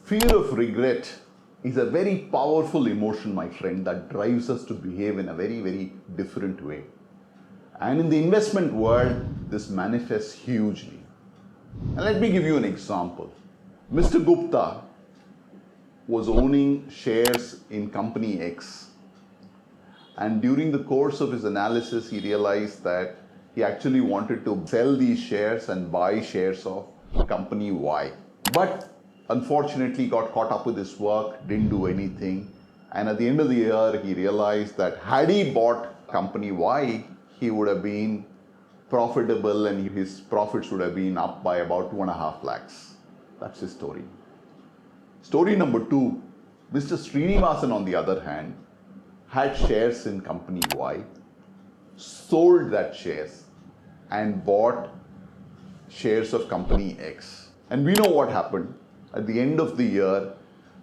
Fear of regret is a very powerful emotion, my friend, that drives us to behave in a very, very different way. And in the investment world, this manifests hugely. And let me give you an example. Mr. Gupta was owning shares in company X. And during the course of his analysis, he realized that he actually wanted to sell these shares and buy shares of company Y. But unfortunately, got caught up with his work, didn't do anything. And at the end of the year, he realized that had he bought company Y, he would have been profitable and his profits would have been up by about 2.5 lakhs. That's his story. Story number 2, Mr. Srinivasan, on the other hand, had shares in company Y, sold that shares and bought shares of company X. And we know what happened. At the end of the year,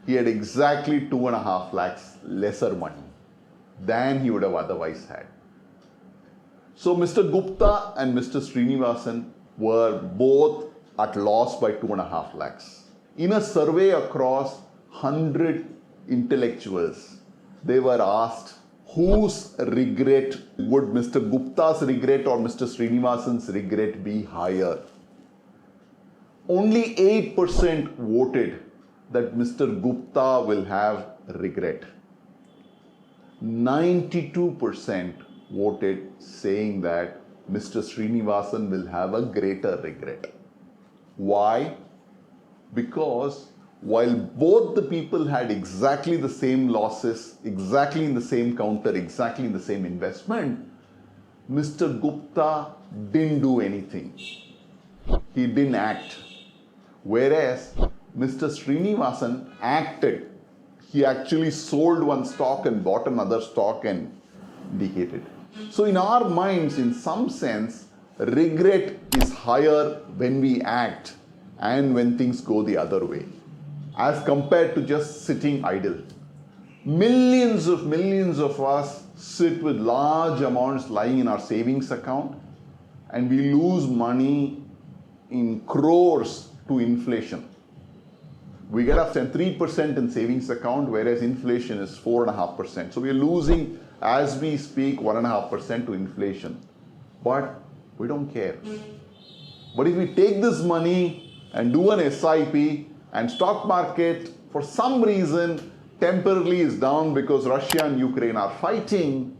he had exactly 2.5 lakhs lesser money than he would have otherwise had. So Mr. Gupta and Mr. Srinivasan were both at loss by 2.5 lakhs. In a survey across 100 intellectuals, they were asked whose regret would Mr. Gupta's regret or Mr. Srinivasan's regret be higher. Only 8% voted that Mr. Gupta will have regret. 92% voted saying that Mr. Srinivasan will have a greater regret. Why? Because while both the people had exactly the same losses, exactly in the same counter, exactly in the same investment, Mr. Gupta didn't do anything. He didn't act. Whereas Mr. Srinivasan acted. He actually sold one stock and bought another stock and indicated. So in our minds, in some sense, regret is higher when we act and when things go the other way, as compared to just sitting idle. Millions of us sit with large amounts lying in our savings account and we lose money in crores to inflation. We get up to 3% in savings account, whereas inflation is 4.5%. So we are losing, as we speak, 1.5% to inflation. But we don't care. But if we take this money and do an SIP and stock market for some reason temporarily is down because Russia and Ukraine are fighting,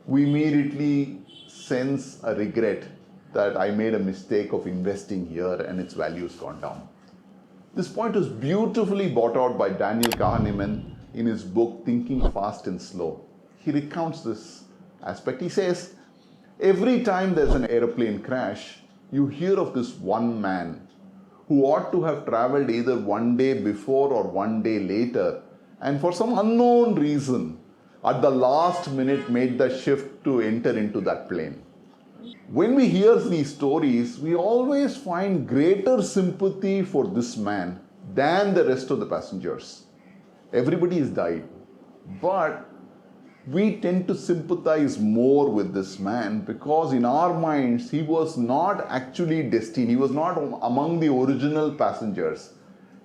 we immediately sense a regret that I made a mistake of investing here and its value has gone down. This point was beautifully brought out by Daniel Kahneman in his book Thinking Fast and Slow. He recounts this aspect. He says, every time there's an aeroplane crash, you hear of this one man who ought to have traveled either one day before or one day later, and for some unknown reason, at the last minute made the shift to enter into that plane. When we hear these stories, we always find greater sympathy for this man than the rest of the passengers. Everybody has died, but we tend to sympathize more with this man because in our minds, he was not actually destined. He was not among the original passengers.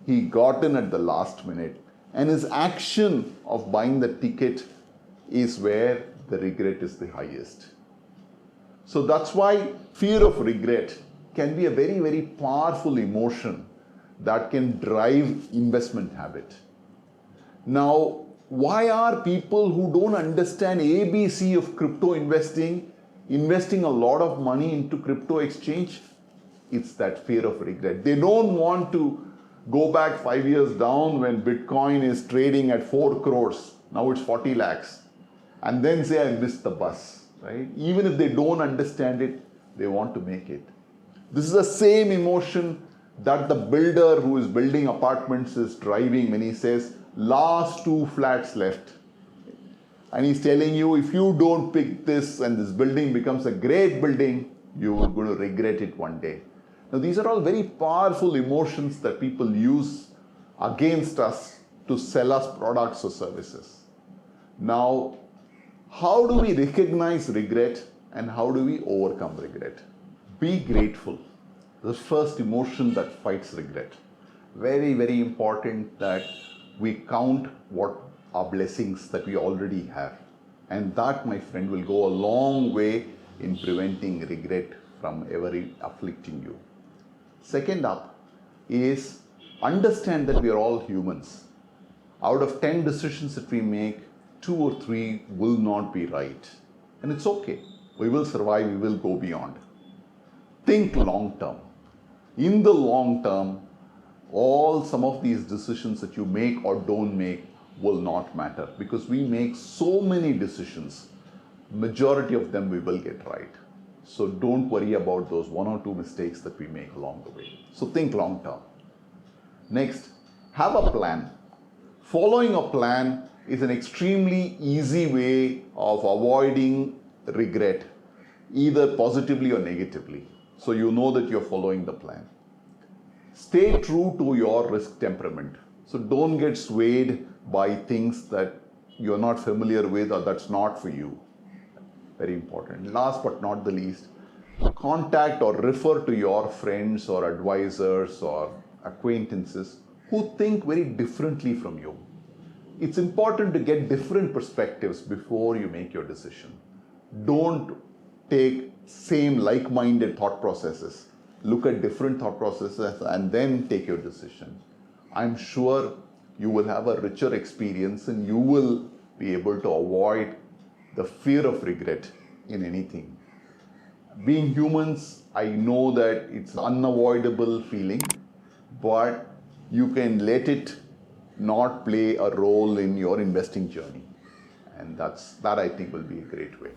He got in at the last minute, and his action of buying the ticket is where the regret is the highest. So that's why fear of regret can be a very, very powerful emotion that can drive investment habit. Now, why are people who don't understand ABC of crypto investing a lot of money into crypto exchange? It's that fear of regret. They don't want to go back 5 years down when Bitcoin is trading at 4 crores. Now it's 40 lakhs. And then say, I missed the bus. Right? Even if they don't understand it, they want to make it. This is the same emotion that the builder who is building apartments is driving when he says, last 2 flats left. And he's telling you, if you don't pick this and this building becomes a great building, you're going to regret it one day. Now, these are all very powerful emotions that people use against us to sell us products or services. Now, how do we recognize regret and how do we overcome regret? Be grateful. The first emotion that fights regret. Very, very important that we count what our blessings that we already have. And that, my friend, will go a long way in preventing regret from ever afflicting you. Second up is understand that we are all humans. Out of 10 decisions that we make, 2 or 3 will not be right. And it's okay. We will survive, we will go beyond. Think long term. In the long term, some of these decisions that you make or don't make will not matter, because we make so many decisions. Majority of them we will get right. So don't worry about those 1 or 2 mistakes that we make along the way. So think long term. Next, have a plan. Following a plan is an extremely easy way of avoiding regret, either positively or negatively. So you know that you're following the plan. Stay true to your risk temperament. So don't get swayed by things that you're not familiar with or that's not for you. Very important. Last but not the least, contact or refer to your friends or advisors or acquaintances who think very differently from you. It's important to get different perspectives before you make your decision. Don't take same like-minded thought processes. Look at different thought processes and then take your decision. I'm sure you will have a richer experience and you will be able to avoid the fear of regret in anything. Being humans, I know that it's an unavoidable feeling, but you can let it not play a role in your investing journey. And that I think will be a great way.